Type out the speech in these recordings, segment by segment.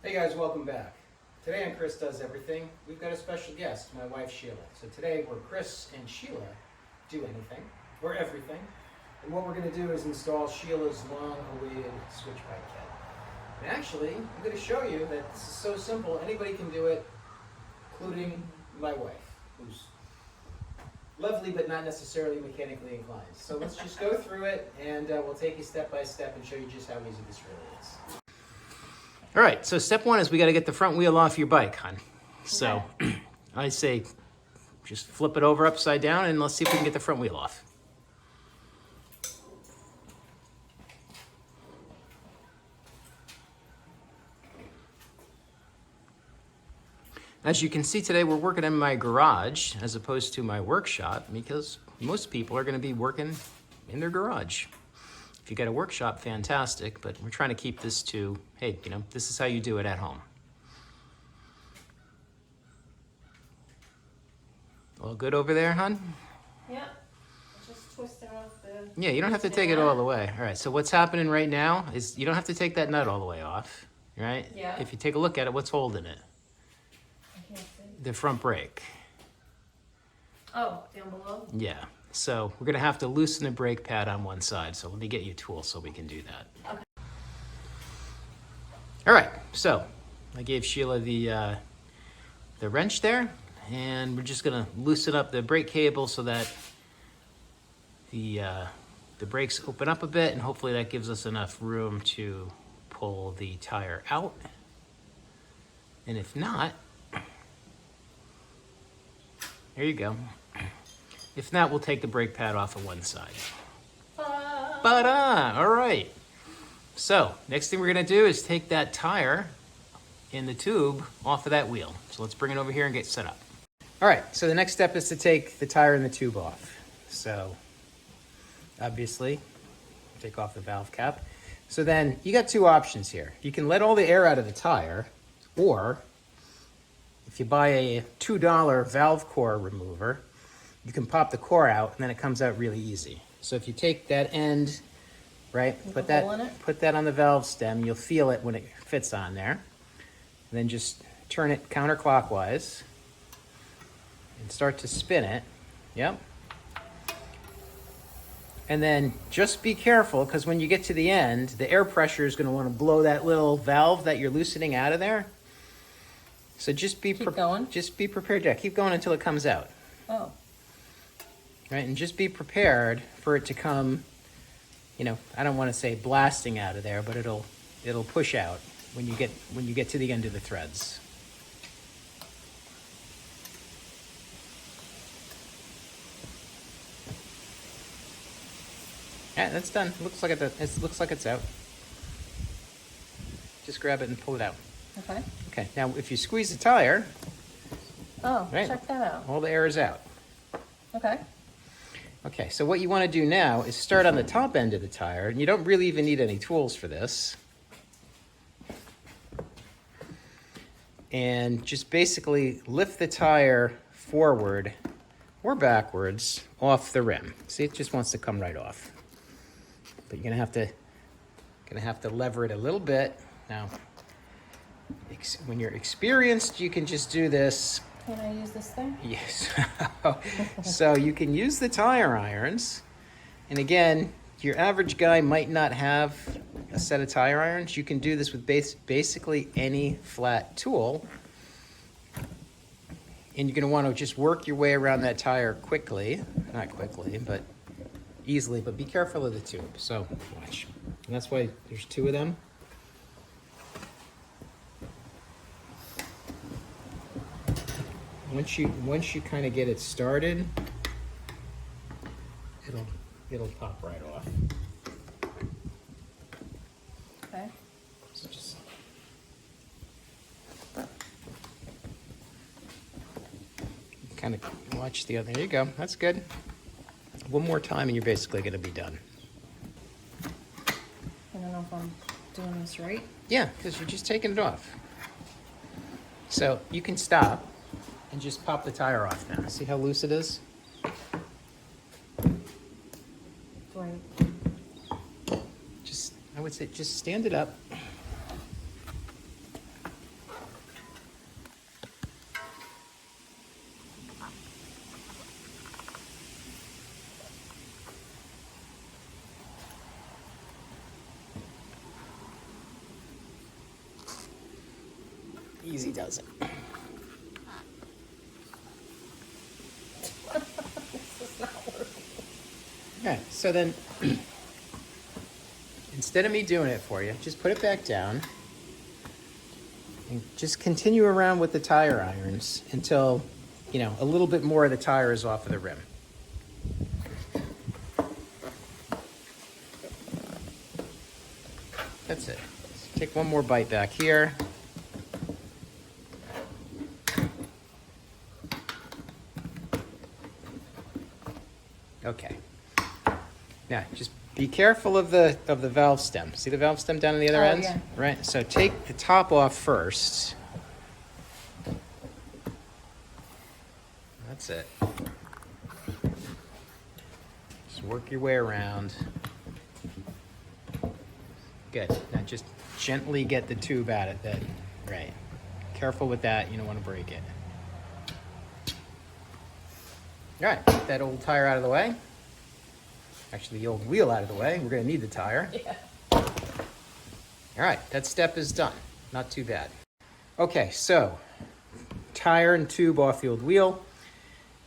Hey guys, welcome back. Today on Chris Does Everything, we've got a special guest, my wife Sheila. So today we're Chris and Sheila do anything, or everything. And what we're going to do is install Sheila's long-awaited Swytch Bike kit. And actually, I'm going to show you that this is so simple, anybody can do it, including my wife, who's lovely but not necessarily mechanically inclined. So let's just go through it and we'll take you step by step and show you just how easy this really is. All right, so step one is we got to get the front wheel off your bike, hon. So I say just flip it over upside down and let's see if we can get the front wheel off. As you can see today, we're working in my garage as opposed to my workshop because most people are going to be working in their garage. If you got a workshop, fantastic, but we're trying to keep this to, hey, you know, this is how you do it at home. All good over there, hon? Yep. Just twisting off the... Yeah, you don't have to take it all the way. All right, so what's happening right now is you don't have to take that nut all the way off, right? Yeah. If you take a look at it, what's holding it? I can't see. The front brake. Oh, down below? Yeah. So we're gonna have to loosen the brake pad on one side. So let me get you a tool so we can do that. Okay. All right, so I gave Sheila the wrench there, and we're just gonna loosen up the brake cable so that the brakes open up a bit, and hopefully that gives us enough room to pull the tire out. And if not, there you go. If not, we'll take the brake pad off of one side. All right. So next thing we're gonna do is take that tire in the tube off of that wheel. So let's bring it over here and get set up. All right, so the next step is to take the tire in the tube off. So obviously, take off the valve cap. So then you got two options here. You can let all the air out of the tire, or if you buy a $2 valve core remover, you can pop the core out and then it comes out really easy. So if you take that end, right, put that on the valve stem, you'll feel it when it fits on there. And then just turn it counterclockwise and start to spin it. Yep. And then just be careful, because when you get to the end, the air pressure is going to want to blow that little valve that you're loosening out of there. So just be prepared. Yeah, keep going until it comes out. Oh. Right, and just be prepared for it to come, you know, I don't want to say blasting out of there, but it'll push out when you get to the end of the threads. Yeah, that's done. Looks like it's out. Just grab it and pull it out. Okay. Okay. Now, if you squeeze the tire, Oh, right, check that out. all the air is out. Okay. Okay, so what you want to do now is start on the top end of the tire, and you don't really even need any tools for this. And just basically lift the tire forward or backwards off the rim. See, it just wants to come right off. But you're gonna have to lever it a little bit. Now, when you're experienced, you can just do this. Can I use this thing? Yes. So you can use the tire irons. And again, your average guy might not have a set of tire irons. You can do this with basically any flat tool. And you're going to want to just work your way around that tire quickly. Not quickly, but easily. But be careful of the tube. So watch. And that's why there's two of them. Once you kind of get it started, it'll pop right off. Okay. So just kind of watch the other. There you go. That's good. One more time, and you're basically going to be done. I don't know if I'm doing this right. Yeah, because you're just taking it off. So you can stop and just pop the tire off now. See how loose it is? Right. I would say just stand it up. Easy does it. This is not working. Okay, so then instead of me doing it for you, just put it back down and just continue around with the tire irons until, you know, a little bit more of the tire is off of the rim. That's it. So take one more bite back here. Okay. Now, just be careful of the valve stem. See the valve stem down on the other end? Yeah. Right. So take the top off first. That's it. Just work your way around. Good. Now just gently get the tube out of that. Right. Careful with that. You don't want to break it. All right. Get that old tire out of the way. Actually, the old wheel out of the way. We're going to need the tire. Yeah. All right. That step is done. Not too bad. Okay. So tire and tube off the old wheel.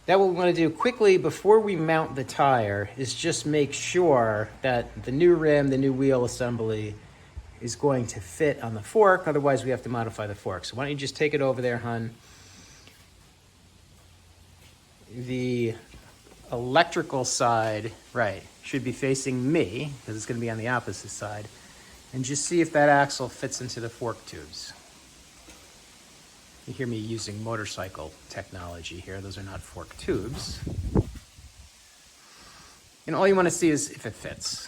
Now what we want to do quickly before we mount the tire is just make sure that the new rim, the new wheel assembly is going to fit on the fork. Otherwise, we have to modify the fork. So why don't you just take it over there, hon. The electrical side, right, should be facing me because it's going to be on the opposite side. And just see if that axle fits into the fork tubes. You hear me using motorcycle technology here. Those are not fork tubes. And all you want to see is if it fits.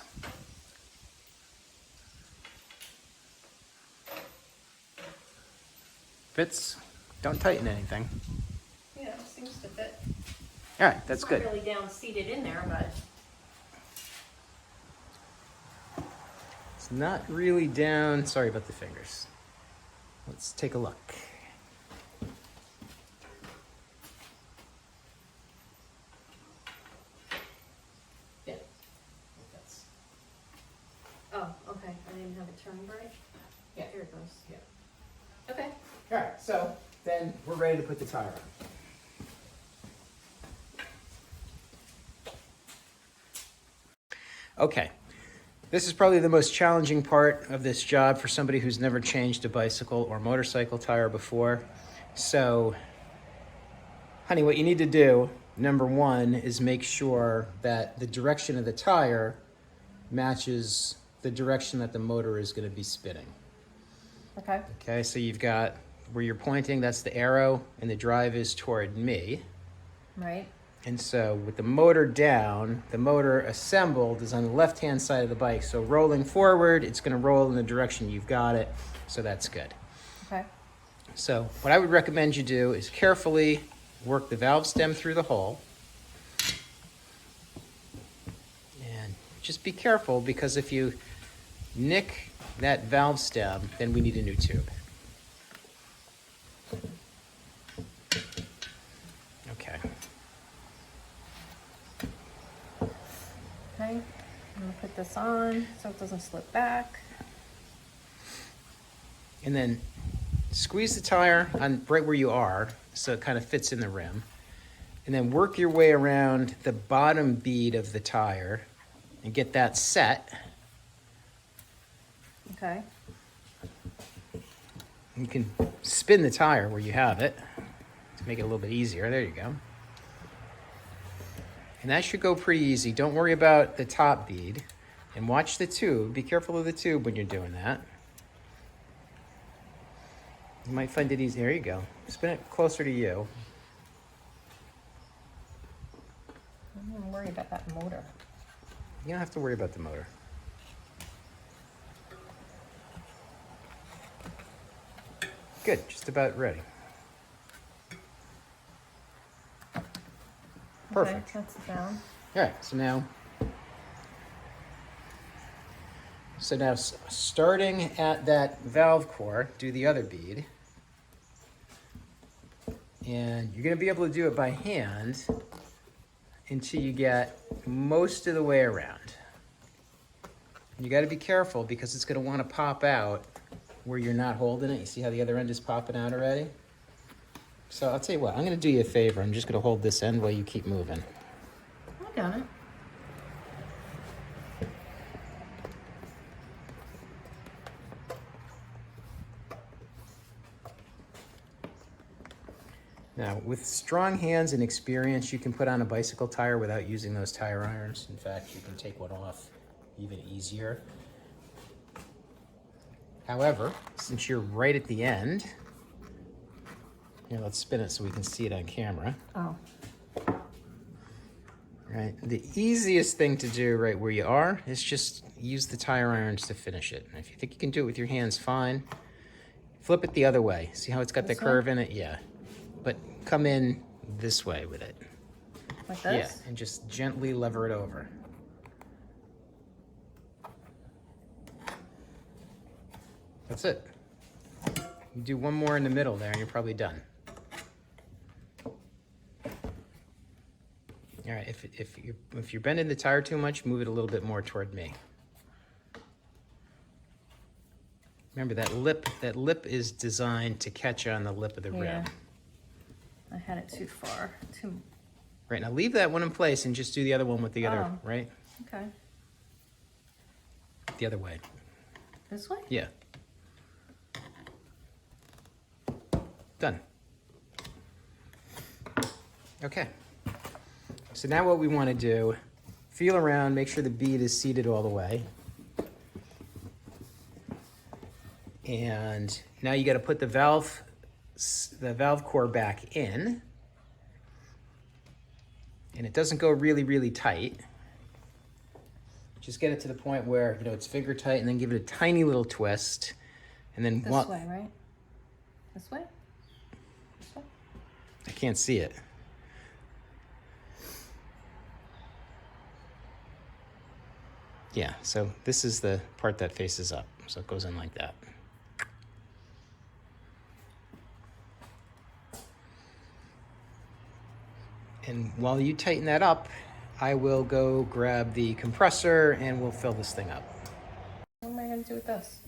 Fits. Don't tighten anything. Yeah, it seems to fit. All right, that's It's good. not really down seated in there, but It's not really down. Sorry about the fingers. Let's take a look. yeah. Oh, okay. I didn't have it turned right. Yeah. Here it goes. Yeah. Okay. All right, so then we're ready to put the tire on. Okay, this is probably the most challenging part of this job for somebody who's never changed a bicycle or motorcycle tire before. So, honey, what you need to do, number one, is make sure that the direction of the tire matches the direction that the motor is going to be spinning. Okay. Okay, so you've got where you're pointing, that's the arrow, and the drive is toward me. Right. And so with the motor down, the motor assembled is on the left-hand side of the bike. So rolling forward, it's going to roll in the direction you've got it. So that's good. Okay. So what I would recommend you do is carefully work the valve stem through the hole. And just be careful because if you nick that valve stem, then we need a new tube. Okay. Okay. I'm gonna put this on so it doesn't slip back. And then squeeze the tire on right where you are so it kind of fits in the rim. And then work your way around the bottom bead of the tire and get that set. Okay. You can spin the tire where you have it to make it a little bit easier. There you go. And that should go pretty easy. Don't worry about the top bead. And watch the tube. Be careful of the tube when you're doing that. You might find it easy. There you go. Spin it closer to you. I'm gonna worry about that motor. You don't have to worry about the motor. Good, just about ready. Perfect. Okay, that's down. All right, so now starting at that valve core, do the other bead. And you're gonna be able to do it by hand until you get most of the way around. And you gotta be careful because it's gonna wanna pop out where you're not holding it. You see how the other end is popping out already? So I'll tell you what, I'm gonna do you a favor. I'm just gonna hold this end while you keep moving. I got it. Now, with strong hands and experience, you can put on a bicycle tire without using those tire irons. In fact, you can take one off even easier. However, since you're right at the end, here, let's spin it so we can see it on camera. Oh. Right, the easiest thing to do right where you are is just use the tire irons to finish it. And if you think you can do it with your hands, fine. Flip it the other way. See how it's got the This curve way? in it? Yeah. But come in this way with it. Like this? Yeah, and just gently lever it over. That's it. You do one more in the middle there and you're probably done. All right, if you're bending the tire too much, move it a little bit more toward me. Remember that lip is designed to catch on the lip of the rim. I had it too far. Right, now leave that one in place and just do the other one with the other, Oh. right? Okay. The other way. This way? Yeah. Done. Okay. So now what we want to do, feel around, make sure the bead is seated all the way. And now you got to put the valve core back in. And it doesn't go really, really tight. Just get it to the point where, you know, it's finger tight, and then give it a tiny little twist. And then This way, right? This way? This way? I can't see it. Yeah, so this is the part that faces up. So it goes in like that. And while you tighten that up, I will go grab the compressor and we'll fill this thing up. What am I going to do with this?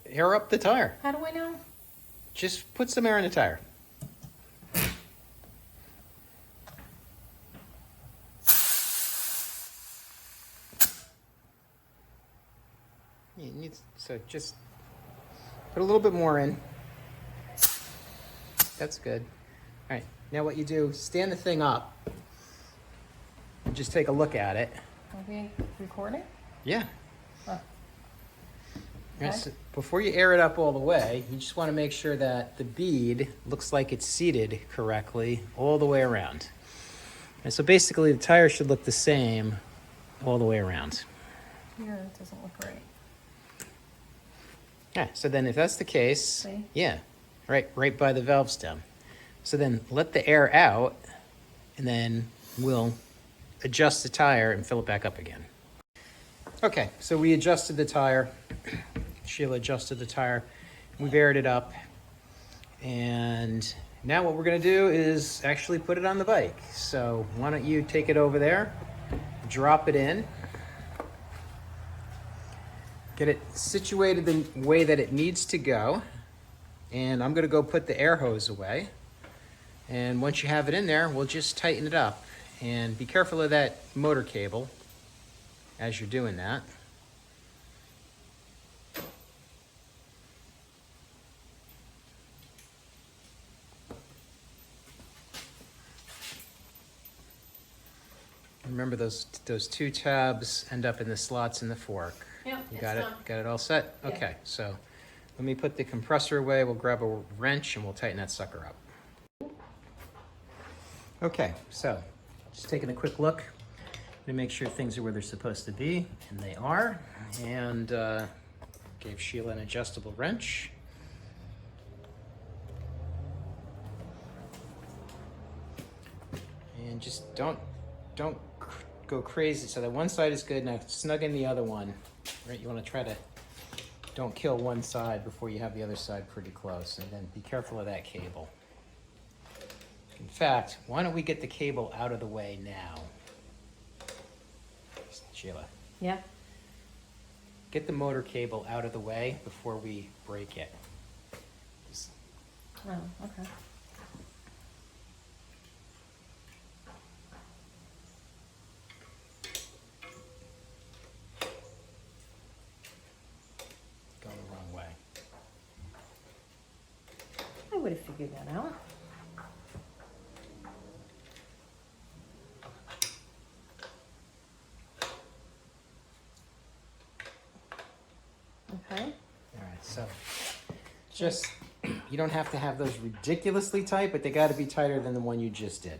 Air up the tire. How do I know? Just put some air in the tire. You need, so just put a little bit more in. That's good. All right, now what you do, stand the thing up and just take a look at it. Are we recording? Yeah. Oh. Yeah, Okay. so before you air it up all the way, you just want to make sure that the bead looks like it's seated correctly all the way around. And so basically the tire should look the same all the way around. Here, it doesn't look right. Yeah, so then if that's the case, See? yeah, right by the valve stem. So then let the air out, and then we'll adjust the tire and fill it back up again. Okay, so we adjusted the tire. Sheila adjusted the tire. We've aired it up. And now what we're gonna do is actually put it on the bike. So why don't you take it over there, drop it in, get it situated the way that it needs to go. And I'm gonna go put the air hose away. And once you have it in there, we'll just tighten it up. And be careful of that motor cable as you're doing that. Remember those two tabs end up in the slots in the fork. Yep, You it's got it? done. Got it all set? Yeah. Okay, so let me put the compressor away. We'll grab a wrench and we'll tighten that sucker up. Okay, so just taking a quick look to make sure things are where they're supposed to be, and they are. And gave Sheila an adjustable wrench. And just don't go crazy. So that one side is good. Now snug in the other one. Right, you want to try to don't kill one side before you have the other side pretty close, and then be careful of that cable. In fact, why don't we get the cable out of the way now? Sheila. Yeah. get the motor cable out of the way before we break it. Oh, okay. Going the wrong way. I would have figured that out. Okay. All right, so just, you don't have to have those ridiculously tight, but they got to be tighter than the one you just did.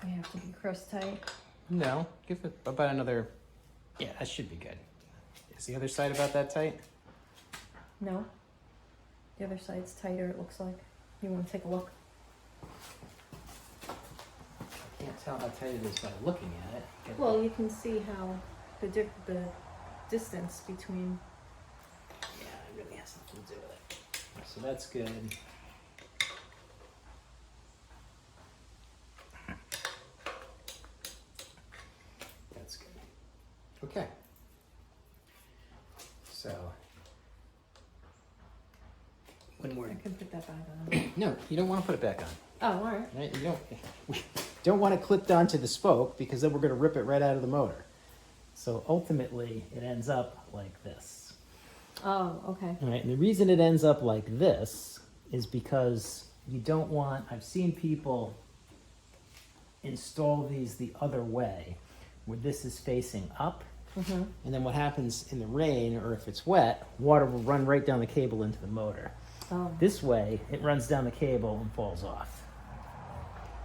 They have to be crust tight. No, give it about another, yeah, that should be good. Is the other side about that tight? No. The other side's tighter, it looks like. You want to take a look? I can't tell how tight it is by looking at it. Well, you can see how the distance between. Yeah, it really has something to do with it. So that's good. That's good. Okay. So, one more. I can put that back on. No, you don't want to put it back on. Oh, all right. Right? We don't want it clipped onto the spoke because then we're going to rip it right out of the motor. So ultimately, it ends up like this. Oh, okay. All right, and the reason it ends up like this is because you don't want, I've seen people install these the other way, where this is facing up, Mm-hmm. and then what happens in the rain, or if it's wet, water will run right down the cable into the motor. Oh. This way, it runs down the cable and falls off.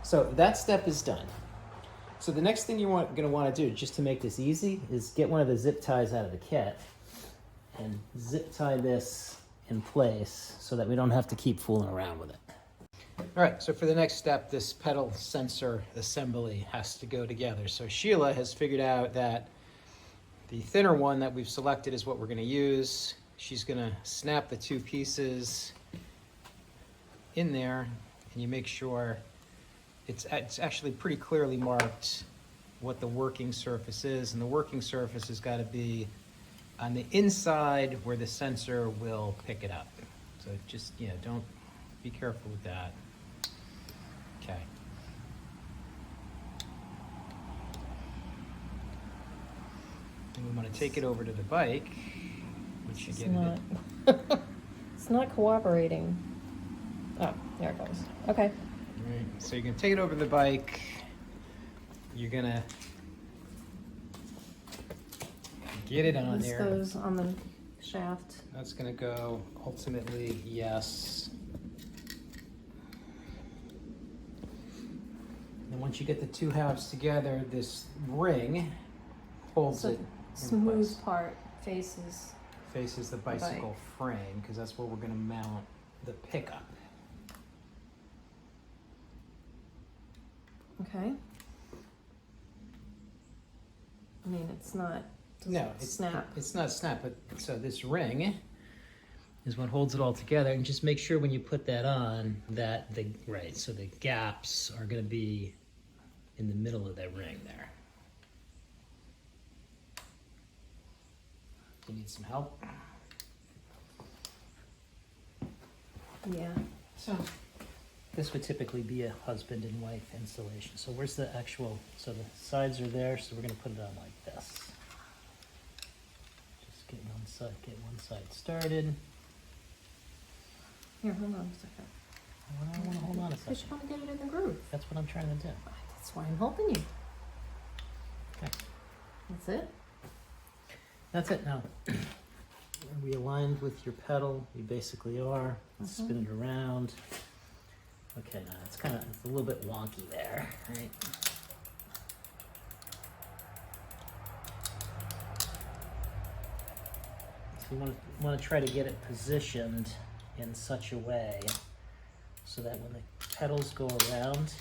So that step is done. So the next thing you're going to want to do, just to make this easy, is get one of the zip ties out of the kit and zip tie this in place so that we don't have to keep fooling around with it. All right, so for the next step, this pedal sensor assembly has to go together. So Sheila has figured out that the thinner one that we've selected is what we're going to use. She's going to snap the two pieces in there, and you make sure it's actually pretty clearly marked what the working surface is, and the working surface has got to be on the inside where the sensor will pick it up. So just, don't be careful with that. Okay. And we want to take it over to the bike. Which you It's get not. It's not cooperating. Oh, there it goes. Okay. Right, so you're gonna take it over the bike. You're gonna get it on This there. goes on the shaft. That's gonna go ultimately, yes. And once you get the two halves together, this ring holds So it in smooth place. part faces. Faces the bicycle frame, because that's where we're gonna mount the pickup. Okay. I mean, it's not. No, snap. It's not snap, but so this ring is what holds it all together, and just make sure when you put that on that so the gaps are going to be in the middle of that ring there. You need some help? Yeah. So this would typically be a husband and wife installation. So where's the actual, so the sides are there, so we're going to put it on like this. Just get one side started. Here, hold on a second. I want to hold on a I just second. want to get it in the groove. That's what I'm trying to do. That's why I'm helping you. Okay. That's it? That's it now. Are we aligned with your pedal? You basically are. Let's spin it around. Okay, now it's a little bit wonky there, right? So you want to try to get it positioned in such a way so that when the pedals go around,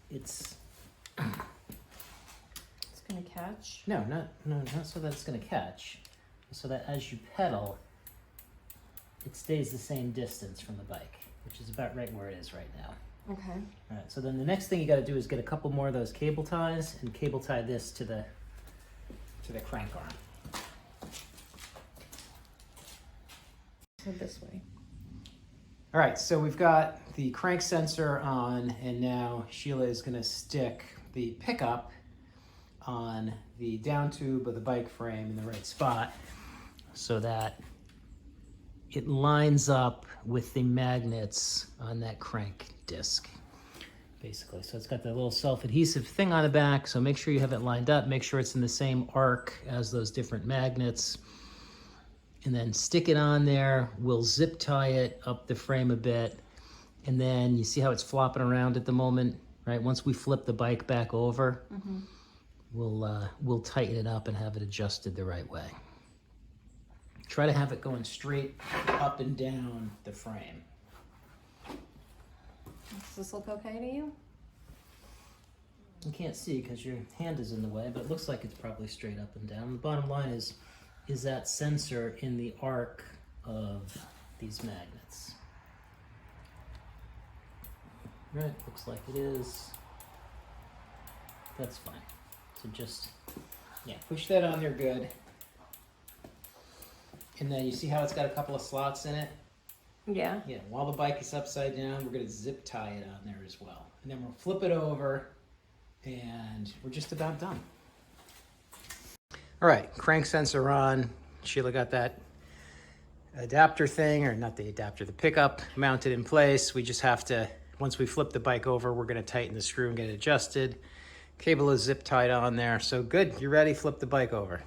it's gonna catch. no, not so that it's going to catch. So that as you pedal, it stays the same distance from the bike, which is about right where it is right now. Okay. All right, so then the next thing you got to do is get a couple more of those cable ties and cable tie this to the crank arm. So this way. All right, so we've got the crank sensor on, and now Sheila is going to stick the pickup on the down tube of the bike frame in the right spot so that it lines up with the magnets on that crank disc, basically. So it's got that little self-adhesive thing on the back, so make sure you have it lined up, make sure it's in the same arc as those different magnets, and then stick it on there. We'll zip tie it up the frame a bit, and then you see how it's flopping around at the moment, right? Once we flip the bike back over, we'll tighten it up and have it adjusted the right way. Try to have it going straight up and down the frame. Does this look okay to you? You can't see because your hand is in the way, but it looks like it's probably straight up and down. The bottom line is that sensor in the arc of these magnets? Right, looks like it is. That's fine. So just, yeah, push that on there good. And then you see how it's got a couple of slots in it? Yeah. Yeah, while the bike is upside down, we're going to zip tie it on there as well. And then we'll flip it over, and we're just about done. All right, crank sensor on. Sheila got that adapter thing, or not the adapter, the pickup mounted in place. We just have to, once we flip the bike over, we're going to tighten the screw and get it adjusted. Cable is zip tied on there. So good, you're ready, flip the bike over.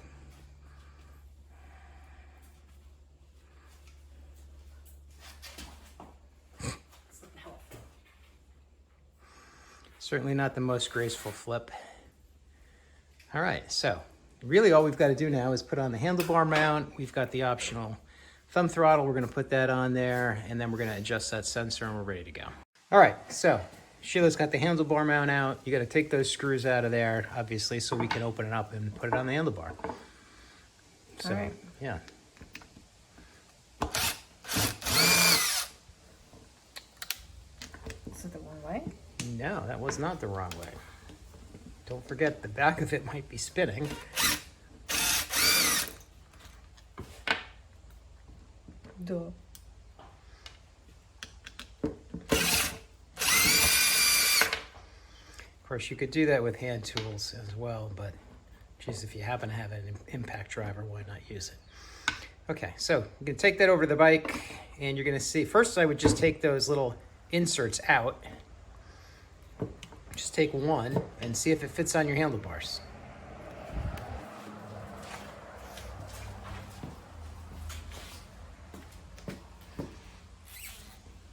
Certainly not the most graceful flip. All right, so really all we've got to do now is put on the handlebar mount. We've got the optional thumb throttle. We're going to put that on there, and then we're going to adjust that sensor, and we're ready to go. All right, so Sheila's got the handlebar mount out. You got to take those screws out of there, obviously, so we can open it up and put it on the handlebar. So, all right. Yeah. Is it the wrong way? No, that was not the wrong way. Don't forget, the back of it might be spinning. Duh. Of course, you could do that with hand tools as well, but geez, if you happen to have an impact driver, why not use it? Okay, so you can take that over the bike, and you're gonna see, first I would just take those little inserts out. Just take one and see if it fits on your handlebars.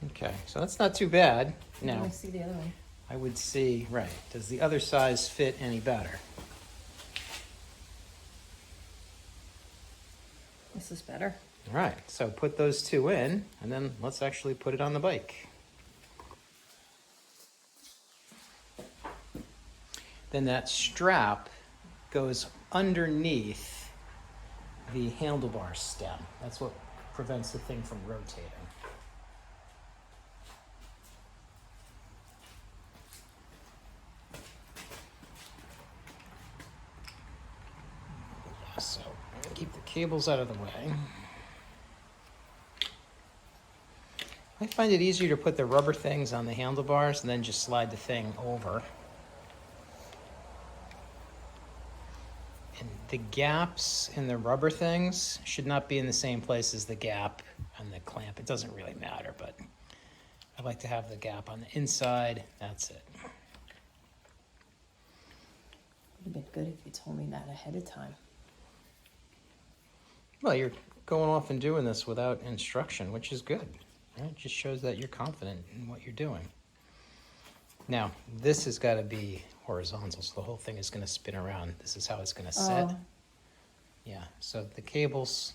Okay, so that's not too bad. Let Now, me see the other one. I would see, right, does the other size fit any better? This is better. All right, so put those two in, and then let's actually put it on the bike. Then that strap goes underneath the handlebar stem. That's what prevents the thing from rotating. So keep the cables out of the way. I find it easier to put the rubber things on the handlebars and then just slide the thing over. And the gaps in the rubber things should not be in the same place as the gap on the clamp. It doesn't really matter, but I like to have the gap on the inside. That's it. Would have been good if you told me that ahead of time. Well, you're going off and doing this without instruction, which is good. Right? It just shows that you're confident in what you're doing. Now, this has got to be horizontal, so the whole thing is going to spin around. This is how it's going to set. Oh. Yeah, so the cables,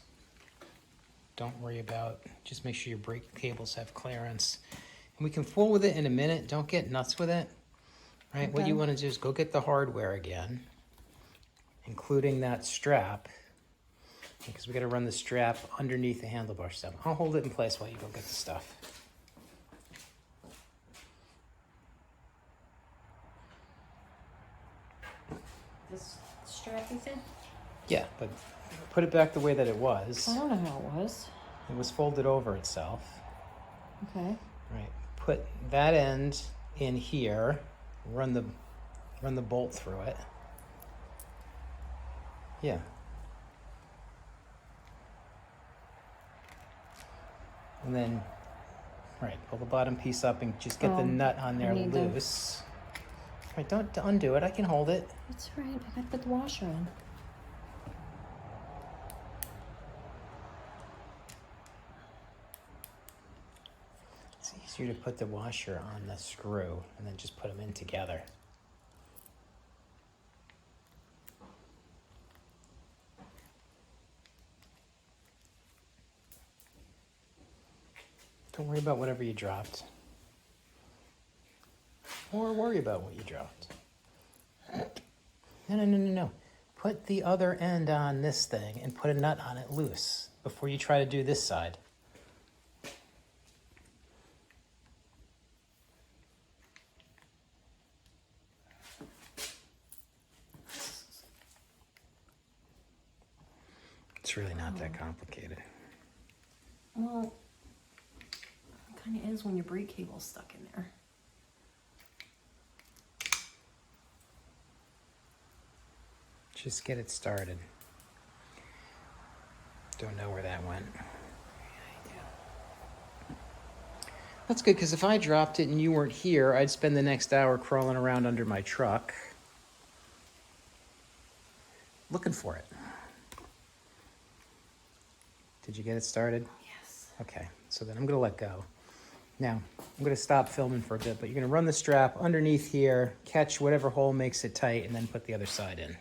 don't worry about. Just make sure your brake cables have clearance. And we can fool with it in a minute. Don't get nuts with it. Right? What Okay. you want to do is go get the hardware again, including that strap, because we got to run the strap underneath the handlebar stem. I'll hold it in place while you go get the stuff. This strap, you said? Yeah, but put it back the way that it was. I don't know how it was. It was folded over itself. Okay. Right. Put that end in here. Run the bolt through it. Yeah. And then, right, pull the bottom piece up and just get the nut on there loose. Right, don't undo it. I can hold it. That's right. I gotta put the washer on. It's easier to put the washer on the screw and then just put them in together. Don't worry about whatever you dropped. Or worry about what you dropped. No. Put the other end on this thing and put a nut on it loose before you try to do this side. It's really not that complicated. Well, it kind of is when your brake cable's stuck in there. Just get it started. Don't know where that went. That's good, because if I dropped it and you weren't here, I'd spend the next hour crawling around under my truck looking for it. Did you get it started? Yes. Okay, so then I'm gonna let go. Now, I'm gonna stop filming for a bit, but you're gonna run the strap underneath here, catch whatever hole makes it tight, and then put the other side in.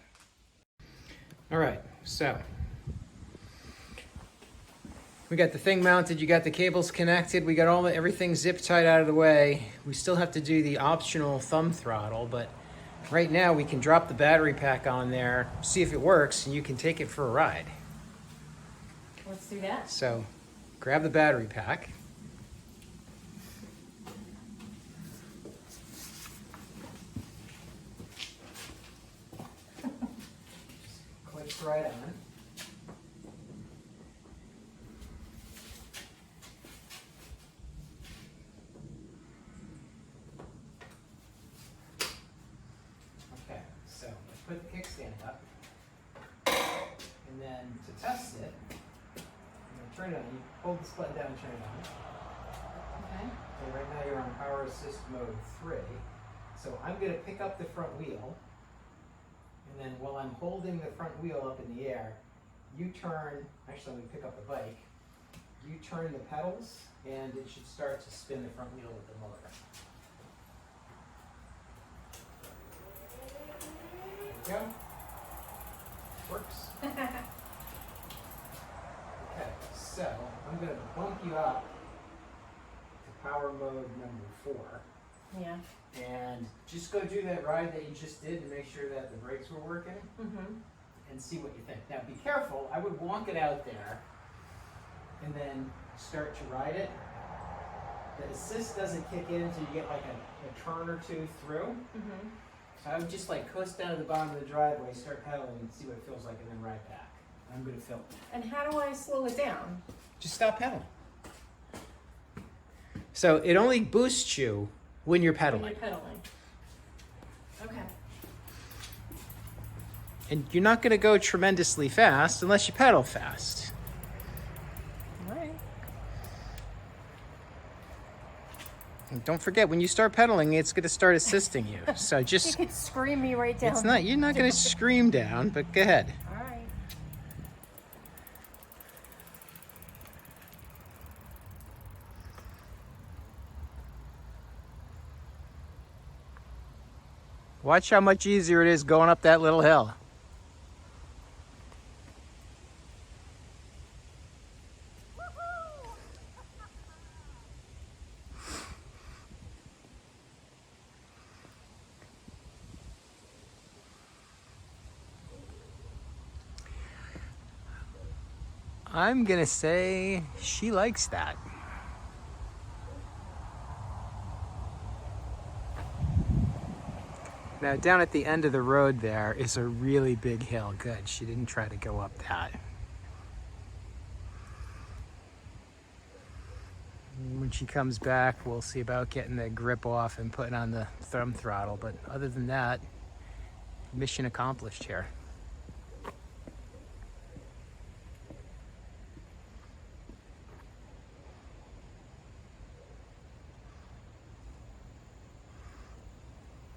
All right, so we got the thing mounted, you got the cables connected, we got everything zip tied out of the way. We still have to do the optional thumb throttle, but right now we can drop the battery pack on there, see if it works, and you can take it for a ride. Let's do that. So grab the battery pack. Clicks right on. Okay, so let's put the kickstand up. And then to test it, turn it on. You hold this button down and turn it on. Okay. Okay, right now you're on power assist mode 3. So I'm going to pick up the front wheel. And then while I'm holding the front wheel up in the air, you turn, actually let me pick up the bike. You turn the pedals and it should start to spin the front wheel with the motor. There we go. Works. Okay, so I'm going to bump you up to power mode number 4. Yeah. And just go do that ride that you just did to make sure that the brakes were working and see what you think. Now be careful, I would walk it out there and then start to ride it. The assist doesn't kick in until you get like a turn or two through. So I would just like coast down to the bottom of the driveway, start pedaling and see what it feels like and then ride back. I'm going to film. And how do I slow it down? Just stop pedaling. So it only boosts you when you're pedaling. When you're pedaling. Okay. And you're not going to go tremendously fast unless you pedal fast. All right. And don't forget, when you start pedaling, it's going to start assisting you. So You just, could scream me right down. it's not, you're not going to scream down, but go ahead. All right. Watch how much easier it is going up that little hill. I'm gonna say she likes that. Now down at the end of the road there is a really big hill. Good, she didn't try to go up that. When she comes back, we'll see about getting the grip off and putting on the thumb throttle. But other than that, mission accomplished here.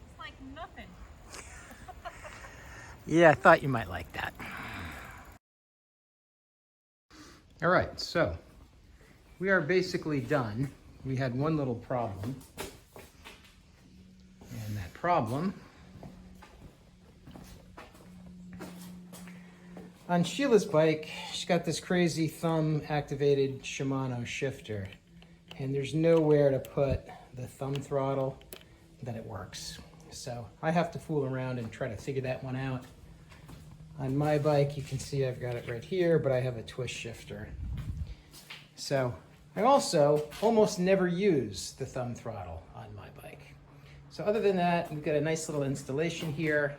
It's like nothing. Yeah, I thought you might like that. All right, so we are basically done. We had one little problem. And that problem, on Sheila's bike, she's got this crazy thumb activated Shimano shifter. And there's nowhere to put the thumb throttle that it works. So I have to fool around and try to figure that one out. On my bike, you can see I've got it right here, but I have a twist shifter. So I also almost never use the thumb throttle on my bike. So other than that, we've got a nice little installation here.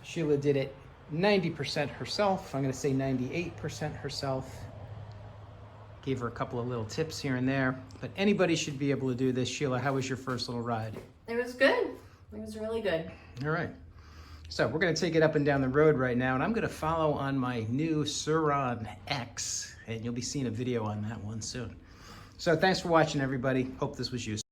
Sheila did it 90% herself. I'm gonna say 98% herself. Gave her a couple of little tips here and there, but anybody should be able to do this. Sheila, how was your first little ride? It was good. It was really good. All right. So we're gonna take it up and down the road right now, and I'm gonna follow on my new Sur-Ron X, and you'll be seeing a video on that one soon. So thanks for watching, everybody. Hope this was useful.